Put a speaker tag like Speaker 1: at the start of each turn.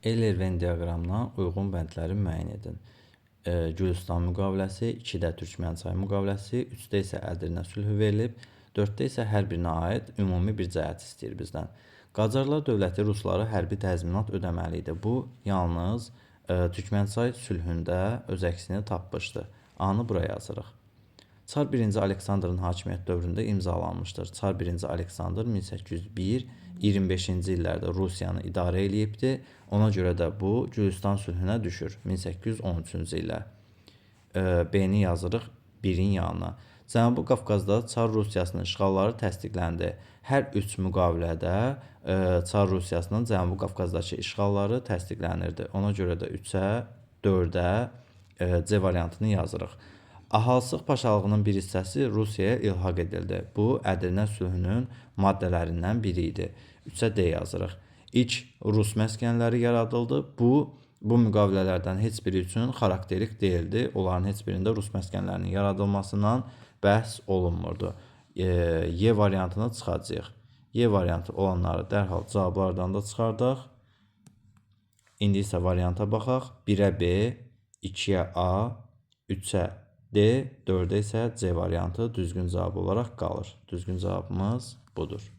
Speaker 1: Eyler-Venn diaqramına uyğun bəndləri müəyyən edin. Gülüstan müqaviləsi, 2-də Türkmənçay müqaviləsi, 3-də isə Ədirnə sülhü verilib, 4-də isə hər birinə aid ümumi bir cəhət istəyir bizdən. Qacarlar dövləti ruslara hərbi təzminat ödəməli idi. Bu, yalnız Türkmənçay sülhündə öz əksini tapmışdı. A-nı buraya yazırıq. Çar 1-ci Aleksandrın hakimiyyət dövründə imzalanmışdır. Çar 1-ci Aleksandr 1801-25-ci illərdə Rusiyanı idarə eləyibdir. Ona görə də bu Gülüstan sülhünə düşür 1813-cü illə. B-ni yazırıq 1-in yanına. Cənubi Qafqazda Çar Rusiyasının işğalları təsdiqləndi. Hər üç müqavilədə Çar Rusiyasının Cənubi Qafqazdakı işğalları təsdiqlənirdi. Ona görə də 3-ə, 4-ə C variantını yazırıq. Ahalısıq paşalığının bir hissəsi Rusiyaya ilhaq edildi. Bu, Ədirnə sülhünün maddələrindən biri idi. 3-ə D yazırıq. İlk Rus məskənləri yaradıldı. Bu müqavilələrdən heç biri üçün xarakterik deyildi. Onların heç birində Rus məskənlərinin yaradılmasından bəhs olunmurdu. Y variantını çıxacağıq. Y variantı olanları dərhal cavablardan da çıxardaq. İndi isə varianta baxaq. 1-ə B, 2-yə A, 3-ə D, 4-də isə C variantı düzgün cavab olaraq qalır. Düzgün cavabımız budur.